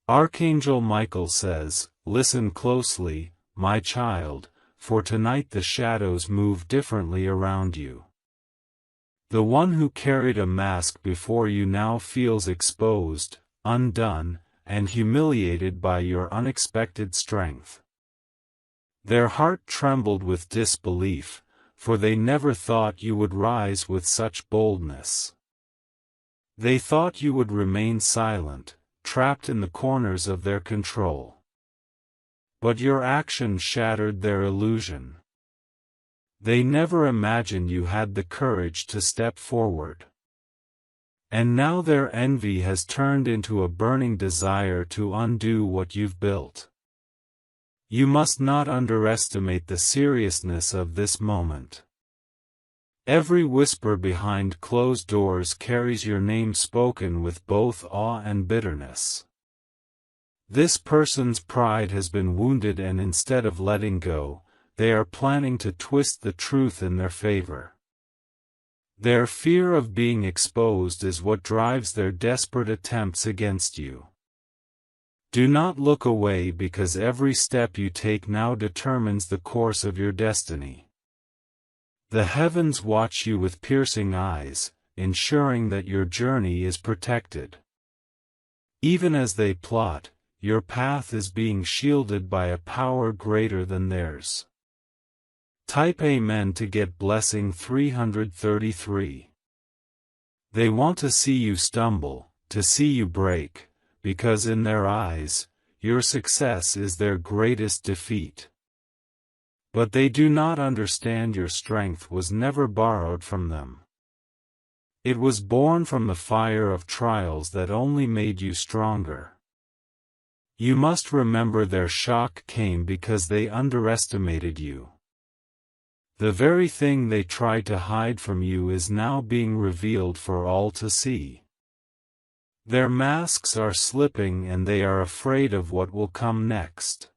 Archangel Michael says, "Listen closely, my child, for tonight the shadows move differently around you. The one who carried a mask before you now feels exposed, undone, and humiliated by your unexpected strength." Their heart trembled with disbelief, for they never thought you would rise with such boldness. They thought you would remain silent, trapped in the corners of their control. But your action shattered their illusion. They never imagined you had the courage to step forward. And now their envy has turned into a burning desire to undo what you've built. You must not underestimate the seriousness of this moment. Every whisper behind closed doors carries your name spoken with both awe and bitterness. This person's pride has been wounded, and instead of letting go, they are planning to twist the truth in their favor. Their fear of being exposed is what drives their desperate attempts against you. Do not look away, because every step you take now determines the course of your destiny. The heavens watch you with piercing eyes, ensuring that your journey is protected. Even as they plot, your path is being shielded by a power greater than theirs. Type Amen to get blessing 333. They want to see you stumble, to see you break, because in their eyes, your success is their greatest defeat. But they do not understand your strength was never borrowed from them. It was born from the fire of trials that only made you stronger. You must remember their shock came because they underestimated you. The very thing they tried to hide from you is now being revealed for all to see. Their masks are slipping, and they are afraid of what will come next.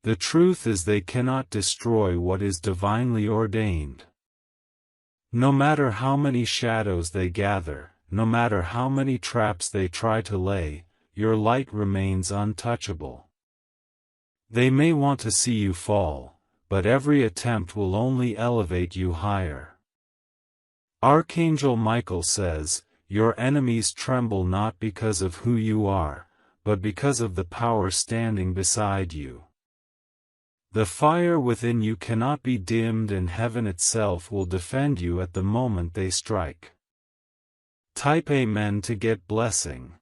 The truth is, they cannot destroy what is divinely ordained. No matter how many shadows they gather, no matter how many traps they try to lay, your light remains untouchable. They may want to see you fall, but every attempt will only elevate you higher. Archangel Michael says, "Your enemies tremble not because of who you are, but because of the power standing beside you." The fire within you cannot be dimmed, and heaven itself will defend you at the moment they strike. Type Amen to get blessing.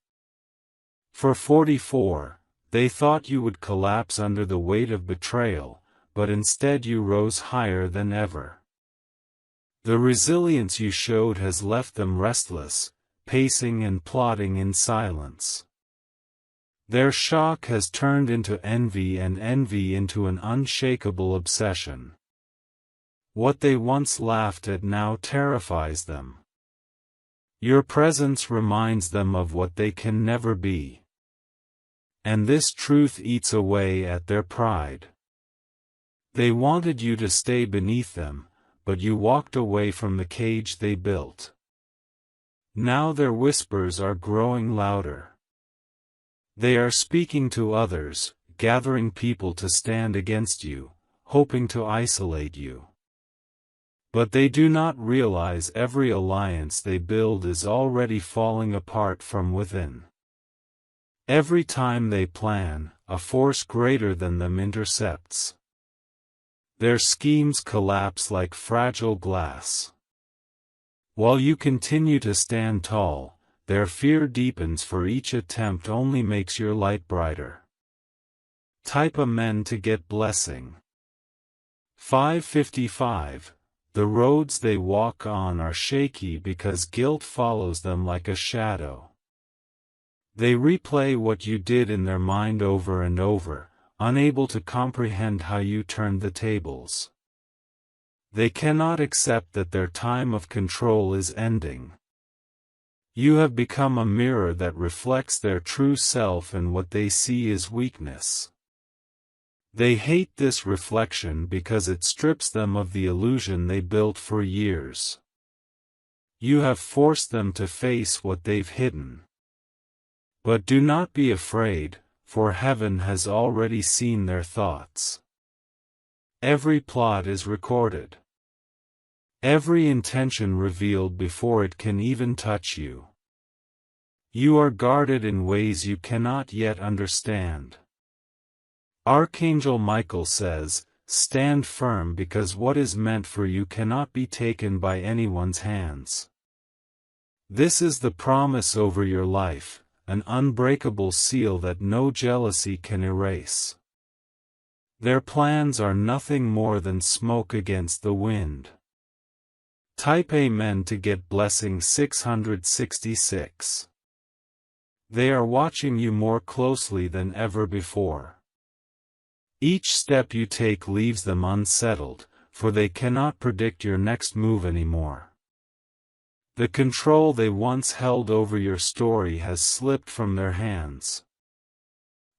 For 44, they thought you would collapse under the weight of betrayal, but instead you rose higher than ever. The resilience you showed has left them restless, pacing and plotting in silence. Their shock has turned into envy, and envy into an unshakable obsession. What they once laughed at now terrifies them. Your presence reminds them of what they can never be. And this truth eats away at their pride. They wanted you to stay beneath them, but you walked away from the cage they built. Now their whispers are growing louder. They are speaking to others, gathering people to stand against you, hoping to isolate you. But they do not realize every alliance they build is already falling apart from within. Every time they plan, a force greater than them intercepts. Their schemes collapse like fragile glass. While you continue to stand tall, their fear deepens, for each attempt only makes your light brighter. Type Amen to get blessing. 555. The roads they walk on are shaky because guilt follows them like a shadow. They replay what you did in their mind over and over, unable to comprehend how you turned the tables. They cannot accept that their time of control is ending. You have become a mirror that reflects their true self, and what they see is weakness. They hate this reflection because it strips them of the illusion they built for years. You have forced them to face what they've hidden. But do not be afraid, for heaven has already seen their thoughts. Every plot is recorded. Every intention revealed before it can even touch you. You are guarded in ways you cannot yet understand. Archangel Michael says, stand firm because what is meant for you cannot be taken by anyone's hands. This is the promise over your life, an unbreakable seal that no jealousy can erase. Their plans are nothing more than smoke against the wind. Type Amen to get blessing 666. They are watching you more closely than ever before. Each step you take leaves them unsettled, for they cannot predict your next move anymore. The control they once held over your story has slipped from their hands.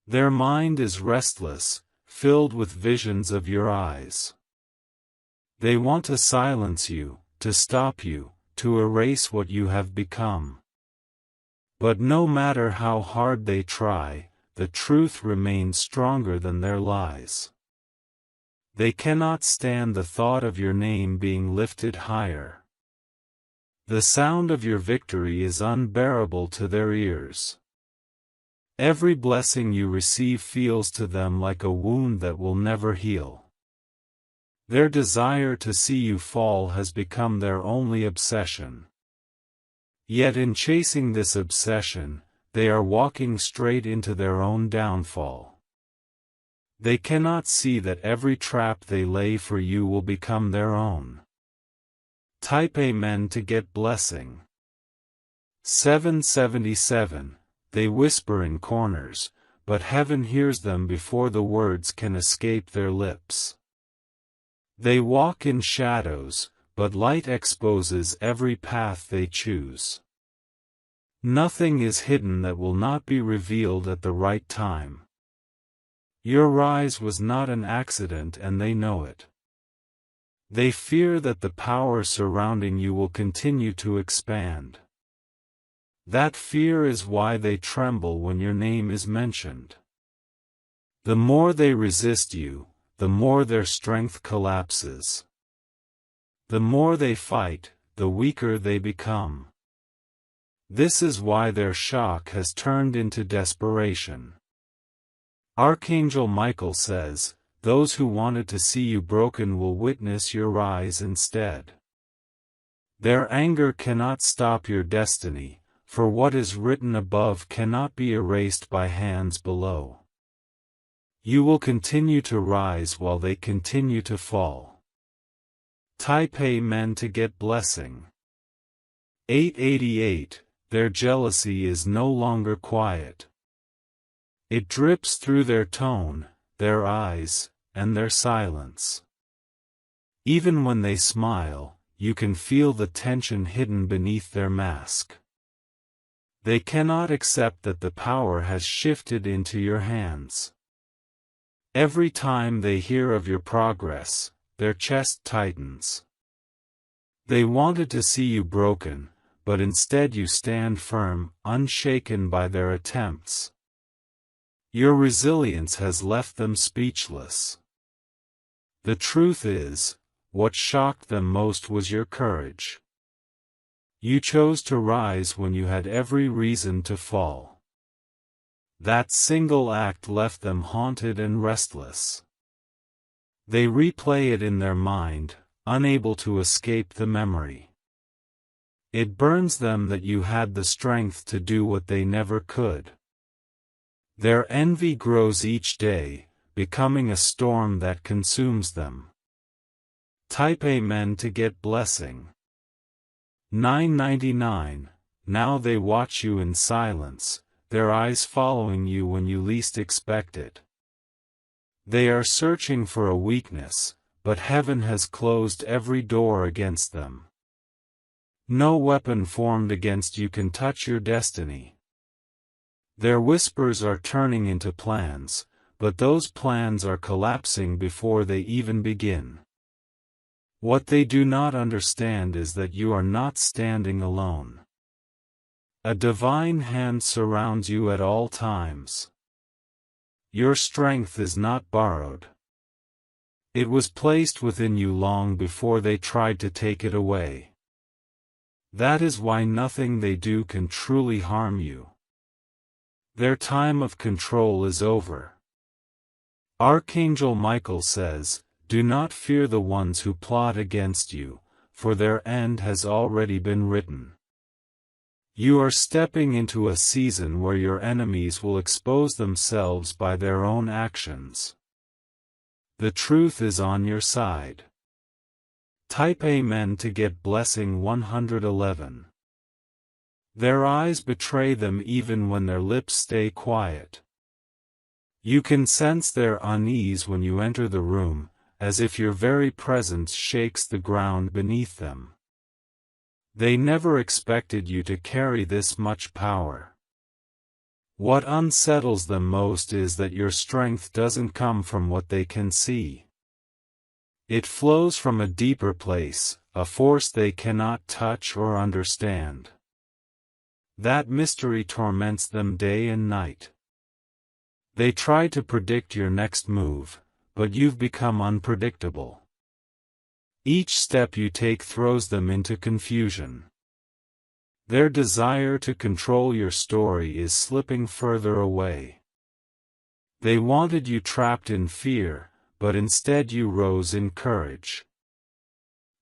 Their mind is restless, filled with visions of your eyes. They want to silence you, to stop you, to erase what you have become. But no matter how hard they try, the truth remains stronger than their lies. They cannot stand the thought of your name being lifted higher. The sound of your victory is unbearable to their ears. Every blessing you receive feels to them like a wound that will never heal. Their desire to see you fall has become their only obsession. Yet in chasing this obsession, they are walking straight into their own downfall. They cannot see that every trap they lay for you will become their own. Type Amen to get blessing. 777. They whisper in corners, but heaven hears them before the words can escape their lips. They walk in shadows, but light exposes every path they choose. Nothing is hidden that will not be revealed at the right time. Your rise was not an accident and they know it. They fear that the power surrounding you will continue to expand. That fear is why they tremble when your name is mentioned. The more they resist you, the more their strength collapses. The more they fight, the weaker they become. This is why their shock has turned into desperation. Archangel Michael says, those who wanted to see you broken will witness your rise instead. Their anger cannot stop your destiny, for what is written above cannot be erased by hands below. You will continue to rise while they continue to fall. Type Amen to get blessing. 888. Their jealousy is no longer quiet. It drips through their tone, their eyes, and their silence. Even when they smile, you can feel the tension hidden beneath their mask. They cannot accept that the power has shifted into your hands. Every time they hear of your progress, their chest tightens. They wanted to see you broken, but instead you stand firm, unshaken by their attempts. Your resilience has left them speechless. The truth is, what shocked them most was your courage. You chose to rise when you had every reason to fall. That single act left them haunted and restless. They replay it in their mind, unable to escape the memory. It burns them that you had the strength to do what they never could. Their envy grows each day, becoming a storm that consumes them. Type Amen to get blessing. 999. Now they watch you in silence, their eyes following you when you least expect it. They are searching for a weakness, but heaven has closed every door against them. No weapon formed against you can touch your destiny. Their whispers are turning into plans, but those plans are collapsing before they even begin. What they do not understand is that you are not standing alone. A divine hand surrounds you at all times. Your strength is not borrowed. It was placed within you long before they tried to take it away. That is why nothing they do can truly harm you. Their time of control is over. Archangel Michael says, "Do not fear the ones who plot against you, for their end has already been written." You are stepping into a season where your enemies will expose themselves by their own actions. The truth is on your side. Type Amen to get blessing 111. Their eyes betray them even when their lips stay quiet. You can sense their unease when you enter the room, as if your very presence shakes the ground beneath them. They never expected you to carry this much power. What unsettles them most is that your strength doesn't come from what they can see. It flows from a deeper place, a force they cannot touch or understand. That mystery torments them day and night. They try to predict your next move, but you've become unpredictable. Each step you take throws them into confusion. Their desire to control your story is slipping further away. They wanted you trapped in fear, but instead you rose in courage.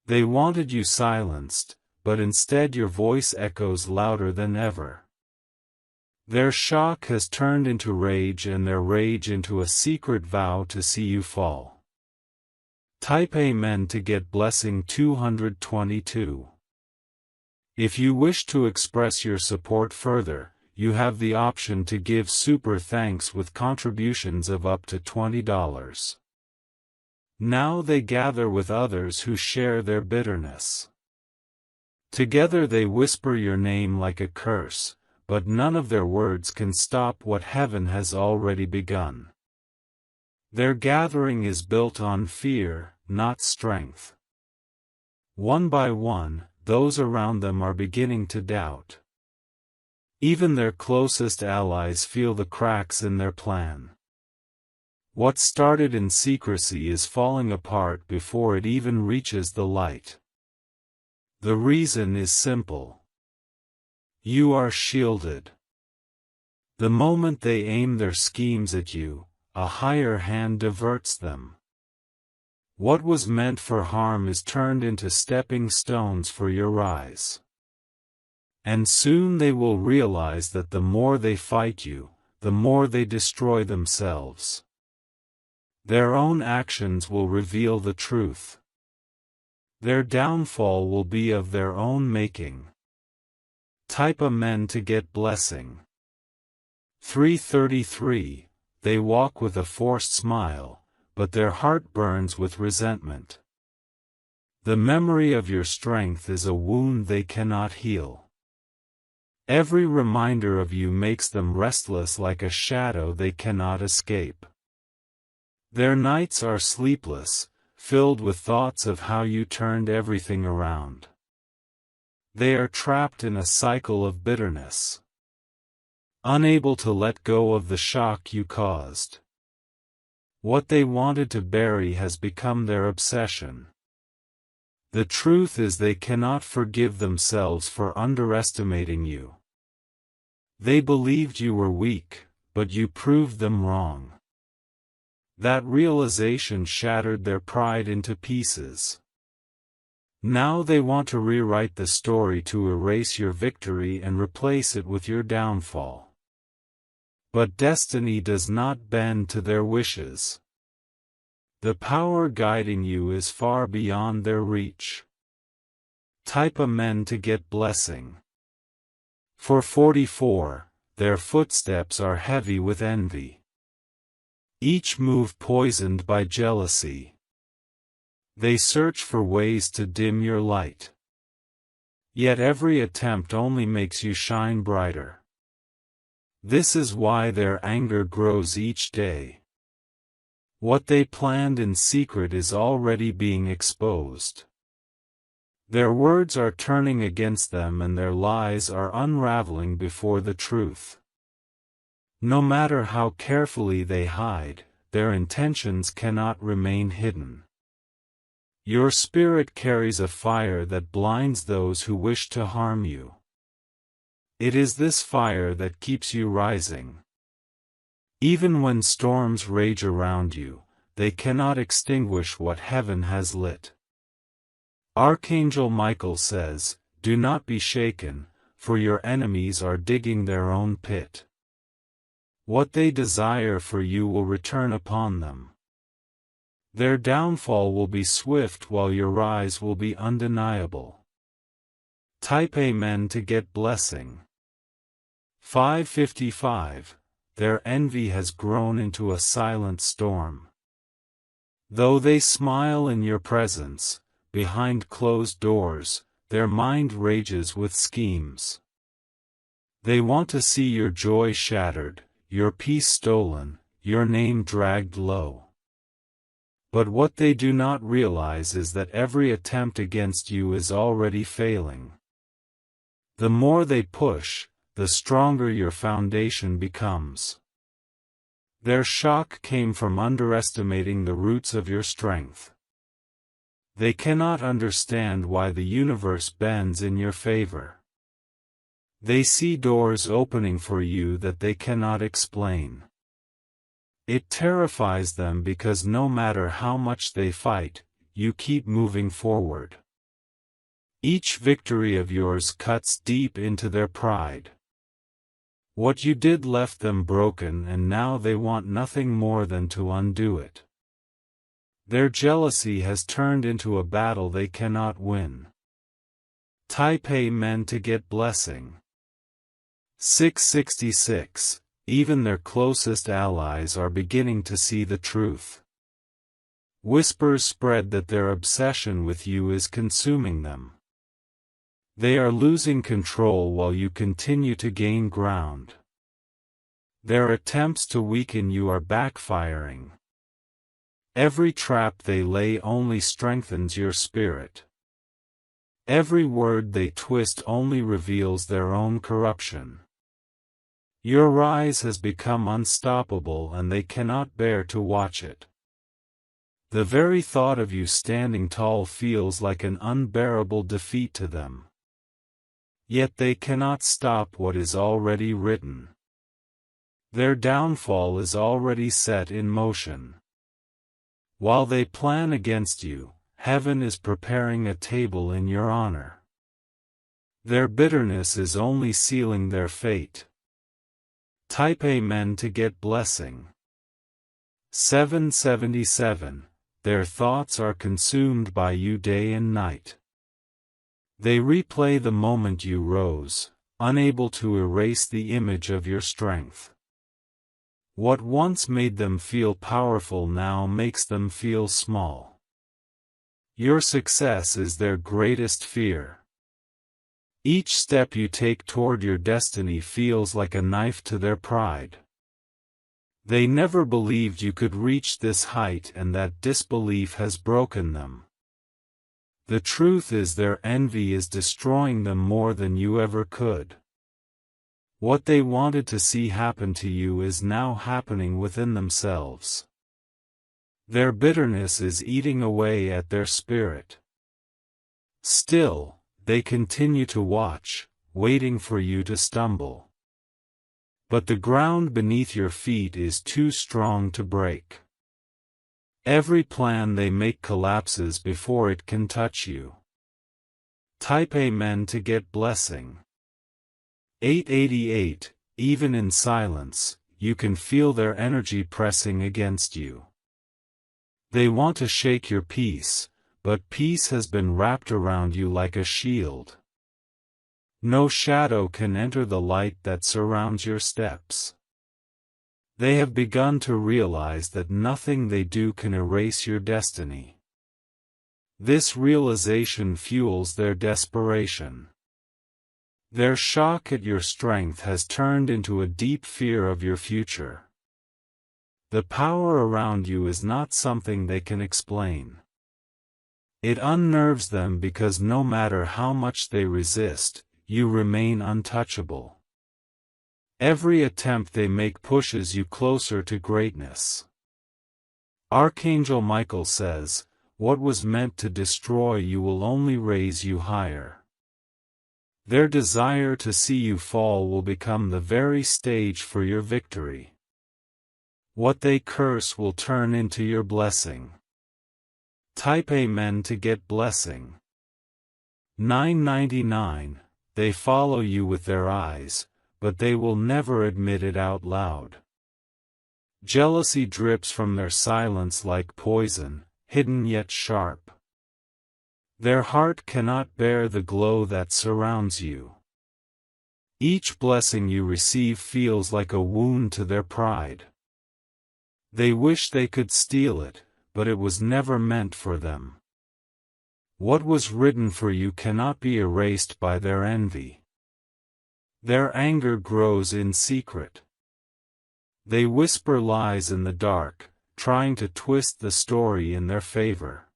They wanted you silenced, but instead your voice echoes louder than ever. Their shock has turned into rage and their rage into a secret vow to see you fall. Type Amen to get blessing 222. If you wish to express your support further, you have the option to give super thanks with contributions of up to $20. Now they gather with others who share their bitterness. Together they whisper your name like a curse, but none of their words can stop what heaven has already begun. Their gathering is built on fear, not strength. One by one, those around them are beginning to doubt. Even their closest allies feel the cracks in their plan. What started in secrecy is falling apart before it even reaches the light. The reason is simple. You are shielded. The moment they aim their schemes at you, a higher hand diverts them. What was meant for harm is turned into stepping stones for your rise. And soon they will realize that the more they fight you, the more they destroy themselves. Their own actions will reveal the truth. Their downfall will be of their own making. Type Amen to get blessing. 333. They walk with a forced smile, but their heart burns with resentment. The memory of your strength is a wound they cannot heal. Every reminder of you makes them restless like a shadow they cannot escape. Their nights are sleepless, filled with thoughts of how you turned everything around. They are trapped in a cycle of bitterness, unable to let go of the shock you caused. What they wanted to bury has become their obsession. The truth is they cannot forgive themselves for underestimating you. They believed you were weak, but you proved them wrong. That realization shattered their pride into pieces. Now they want to rewrite the story to erase your victory and replace it with your downfall. But destiny does not bend to their wishes. The power guiding you is far beyond their reach. Type Amen to get blessing. For 44, their footsteps are heavy with envy. Each move poisoned by jealousy. They search for ways to dim your light. Yet every attempt only makes you shine brighter. This is why their anger grows each day. What they planned in secret is already being exposed. Their words are turning against them and their lies are unraveling before the truth. No matter how carefully they hide, their intentions cannot remain hidden. Your spirit carries a fire that blinds those who wish to harm you. It is this fire that keeps you rising. Even when storms rage around you, they cannot extinguish what heaven has lit. Archangel Michael says, "Do not be shaken, for your enemies are digging their own pit. What they desire for you will return upon them. Their downfall will be swift while your rise will be undeniable." Type Amen to get blessing. 555. Their envy has grown into a silent storm. Though they smile in your presence, behind closed doors, their mind rages with schemes. They want to see your joy shattered, your peace stolen, your name dragged low. But what they do not realize is that every attempt against you is already failing. The more they push, the stronger your foundation becomes. Their shock came from underestimating the roots of your strength. They cannot understand why the universe bends in your favor. They see doors opening for you that they cannot explain. It terrifies them because no matter how much they fight, you keep moving forward. Each victory of yours cuts deep into their pride. What you did left them broken and now they want nothing more than to undo it. Their jealousy has turned into a battle they cannot win. Type Amen to get blessing. 666. Even their closest allies are beginning to see the truth. Whispers spread that their obsession with you is consuming them. They are losing control while you continue to gain ground. Their attempts to weaken you are backfiring. Every trap they lay only strengthens your spirit. Every word they twist only reveals their own corruption. Your rise has become unstoppable and they cannot bear to watch it. The very thought of you standing tall feels like an unbearable defeat to them. Yet they cannot stop what is already written. Their downfall is already set in motion. While they plan against you, heaven is preparing a table in your honor. Their bitterness is only sealing their fate. Type Amen to get blessing. 777. Their thoughts are consumed by you day and night. They replay the moment you rose, unable to erase the image of your strength. What once made them feel powerful now makes them feel small. Your success is their greatest fear. Each step you take toward your destiny feels like a knife to their pride. They never believed you could reach this height, and that disbelief has broken them. The truth is their envy is destroying them more than you ever could. What they wanted to see happen to you is now happening within themselves. Their bitterness is eating away at their spirit. Still, they continue to watch, waiting for you to stumble. But the ground beneath your feet is too strong to break. Every plan they make collapses before it can touch you. Type Amen to get blessing. 888. Even in silence, you can feel their energy pressing against you. They want to shake your peace, but peace has been wrapped around you like a shield. No shadow can enter the light that surrounds your steps. They have begun to realize that nothing they do can erase your destiny. This realization fuels their desperation. Their shock at your strength has turned into a deep fear of your future. The power around you is not something they can explain. It unnerves them because no matter how much they resist, you remain untouchable. Every attempt they make pushes you closer to greatness. Archangel Michael says, "What was meant to destroy you will only raise you higher." Their desire to see you fall will become the very stage for your victory. What they curse will turn into your blessing. Type Amen to get blessing. 999. They follow you with their eyes, but they will never admit it out loud. Jealousy drips from their silence like poison, hidden yet sharp. Their heart cannot bear the glow that surrounds you. Each blessing you receive feels like a wound to their pride. They wish they could steal it, but it was never meant for them. What was written for you cannot be erased by their envy. Their anger grows in secret. They whisper lies in the dark, trying to twist the story in their favor.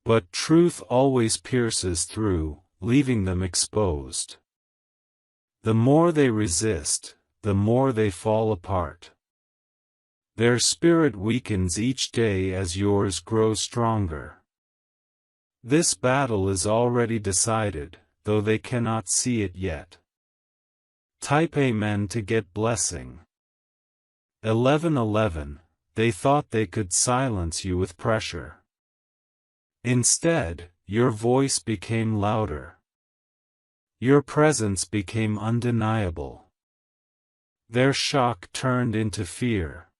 But truth always pierces through, leaving them exposed. The more they resist, the more they fall apart. Their spirit weakens each day as yours grows stronger. This battle is already decided, though they cannot see it yet. Type Amen to get blessing. 1111. They thought they could silence you with pressure. Instead, your voice became louder. Your presence became undeniable. Their shock turned into fear.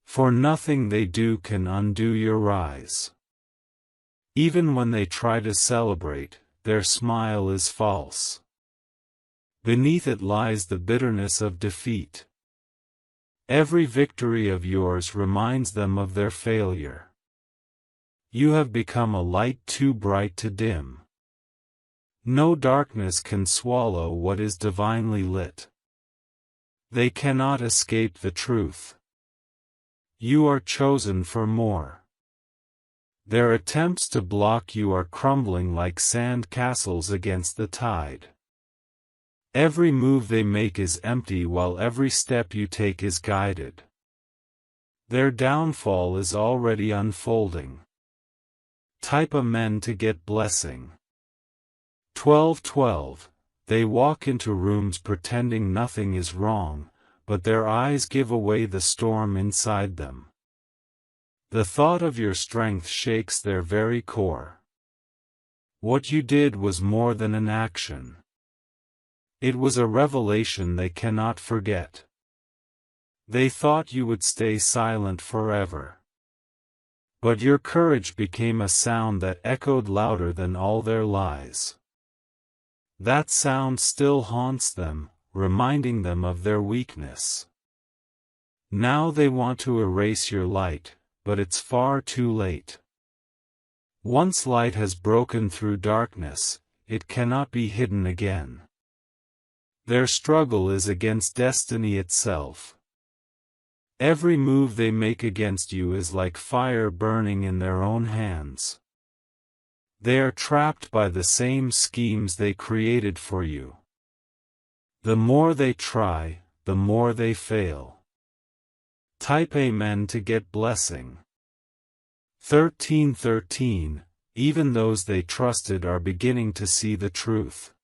For nothing they do can undo your rise. Even when they try to celebrate, their smile is false. Beneath it lies the bitterness of defeat. Every victory of yours reminds them of their failure. You have become a light too bright to dim. No darkness can swallow what is divinely lit. They cannot escape the truth. You are chosen for more. Their attempts to block you are crumbling like sand castles against the tide. Every move they make is empty while every step you take is guided. Their downfall is already unfolding. Type Amen to get blessing. 1212. They walk into rooms pretending nothing is wrong, but their eyes give away the storm inside them. The thought of your strength shakes their very core. What you did was more than an action. It was a revelation they cannot forget. They thought you would stay silent forever. But your courage became a sound that echoed louder than all their lies. That sound still haunts them, reminding them of their weakness. Now they want to erase your light, but it's far too late. Once light has broken through darkness, it cannot be hidden again. Their struggle is against destiny itself. Every move they make against you is like fire burning in their own hands. They are trapped by the same schemes they created for you. The more they try, the more they fail. Type Amen to get blessing. 1313. Even those they trusted are beginning to see the truth.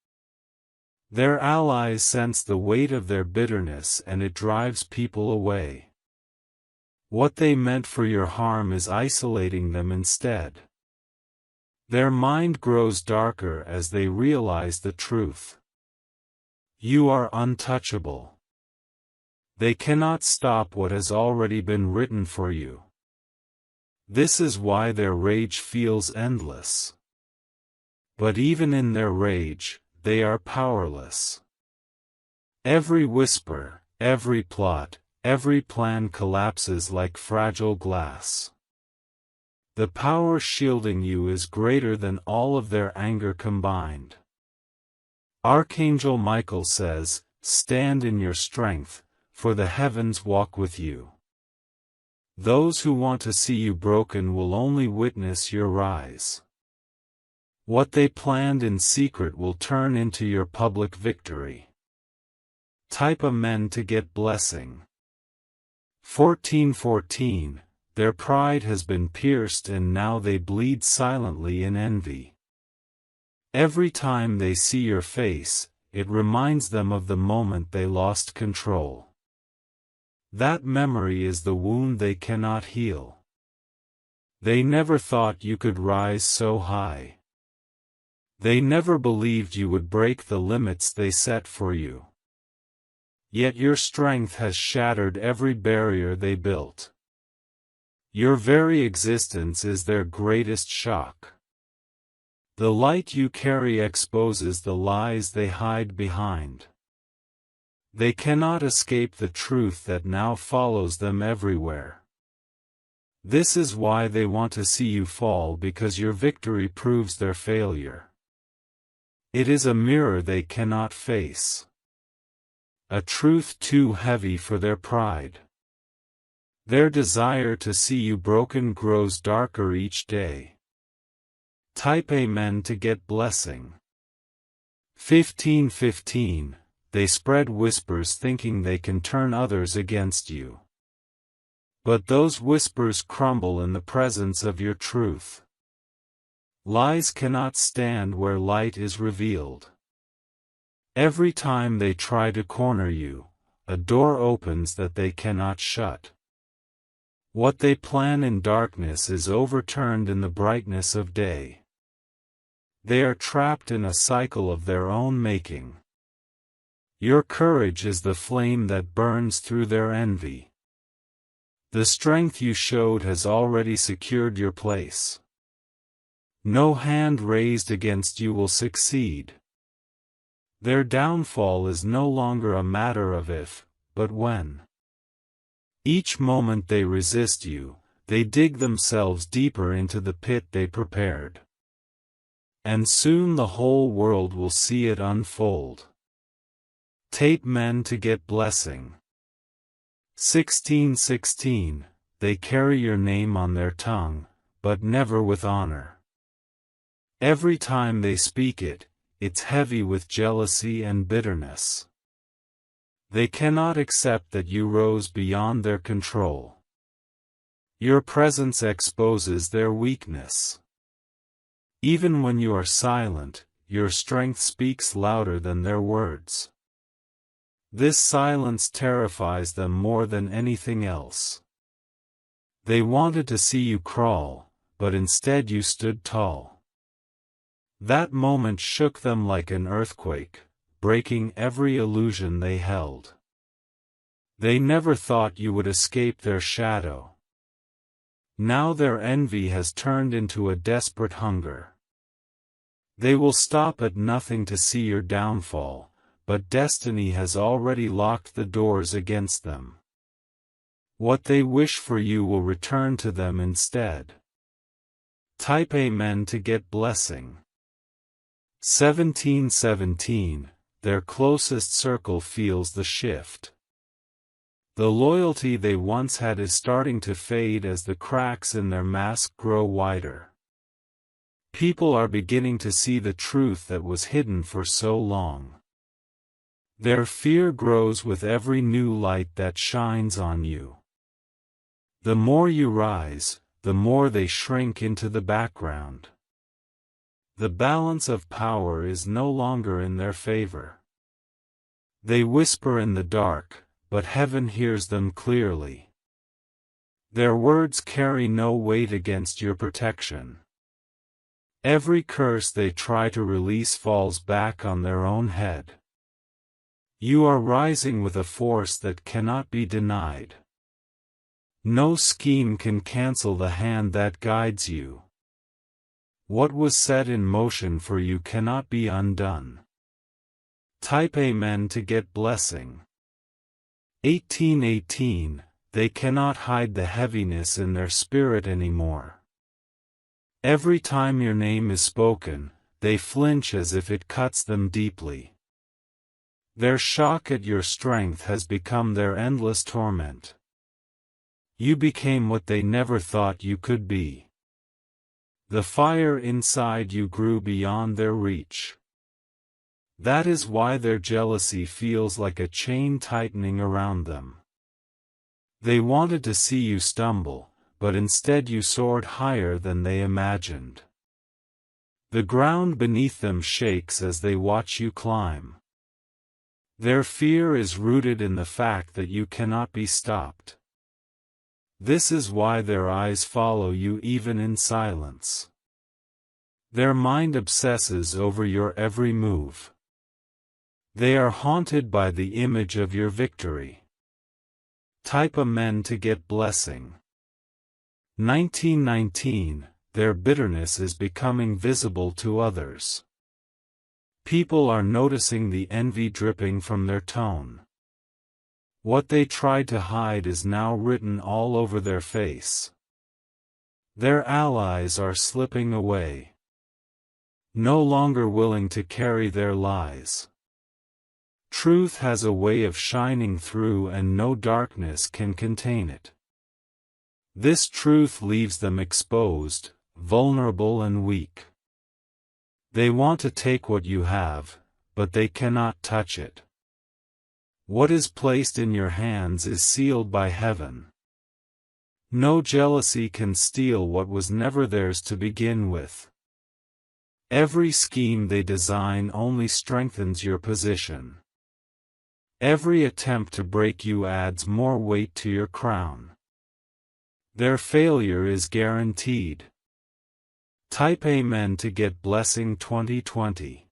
Their allies sense the weight of their bitterness and it drives people away. What they meant for your harm is isolating them instead. Their mind grows darker as they realize the truth. You are untouchable. They cannot stop what has already been written for you. This is why their rage feels endless. But even in their rage, they are powerless. Every whisper, every plot, every plan collapses like fragile glass. The power shielding you is greater than all of their anger combined. Archangel Michael says, "Stand in your strength, for the heavens walk with you." Those who want to see you broken will only witness your rise. What they planned in secret will turn into your public victory. Type Amen to get blessing. 1414. Their pride has been pierced and now they bleed silently in envy. Every time they see your face, it reminds them of the moment they lost control. That memory is the wound they cannot heal. They never thought you could rise so high. They never believed you would break the limits they set for you. Yet your strength has shattered every barrier they built. Your very existence is their greatest shock. The light you carry exposes the lies they hide behind. They cannot escape the truth that now follows them everywhere. This is why they want to see you fall, because your victory proves their failure. It is a mirror they cannot face. A truth too heavy for their pride. Their desire to see you broken grows darker each day. Type Amen to get blessing. 1515. They spread whispers thinking they can turn others against you. But those whispers crumble in the presence of your truth. Lies cannot stand where light is revealed. Every time they try to corner you, a door opens that they cannot shut. What they plan in darkness is overturned in the brightness of day. They are trapped in a cycle of their own making. Your courage is the flame that burns through their envy. The strength you showed has already secured your place. No hand raised against you will succeed. Their downfall is no longer a matter of if, but when. Each moment they resist you, they dig themselves deeper into the pit they prepared. And soon the whole world will see it unfold. Tape men to get blessing. 1616. They carry your name on their tongue, but never with honor. Every time they speak it, it's heavy with jealousy and bitterness. They cannot accept that you rose beyond their control. Your presence exposes their weakness. Even when you are silent, your strength speaks louder than their words. This silence terrifies them more than anything else. They wanted to see you crawl, but instead you stood tall. That moment shook them like an earthquake, breaking every illusion they held. They never thought you would escape their shadow. Now their envy has turned into a desperate hunger. They will stop at nothing to see your downfall, but destiny has already locked the doors against them. What they wish for you will return to them instead. Type Amen to get blessing. 1717. Their closest circle feels the shift. The loyalty they once had is starting to fade as the cracks in their mask grow wider. People are beginning to see the truth that was hidden for so long. Their fear grows with every new light that shines on you. The more you rise, the more they shrink into the background. The balance of power is no longer in their favor. They whisper in the dark, but heaven hears them clearly. Their words carry no weight against your protection. Every curse they try to release falls back on their own head. You are rising with a force that cannot be denied. No scheme can cancel the hand that guides you. What was set in motion for you cannot be undone. Type Amen to get blessing. 1818. They cannot hide the heaviness in their spirit anymore. Every time your name is spoken, they flinch as if it cuts them deeply. Their shock at your strength has become their endless torment. You became what they never thought you could be. The fire inside you grew beyond their reach. That is why their jealousy feels like a chain tightening around them. They wanted to see you stumble, but instead you soared higher than they imagined. The ground beneath them shakes as they watch you climb. Their fear is rooted in the fact that you cannot be stopped. This is why their eyes follow you even in silence. Their mind obsesses over your every move. They are haunted by the image of your victory. Type Amen to get blessing. 1919, their bitterness is becoming visible to others. People are noticing the envy dripping from their tone. What they tried to hide is now written all over their face. Their allies are slipping away, no longer willing to carry their lies. Truth has a way of shining through and no darkness can contain it. This truth leaves them exposed, vulnerable and weak. They want to take what you have, but they cannot touch it. What is placed in your hands is sealed by heaven. No jealousy can steal what was never theirs to begin with. Every scheme they design only strengthens your position. Every attempt to break you adds more weight to your crown. Their failure is guaranteed. Type Amen to get blessing 2020.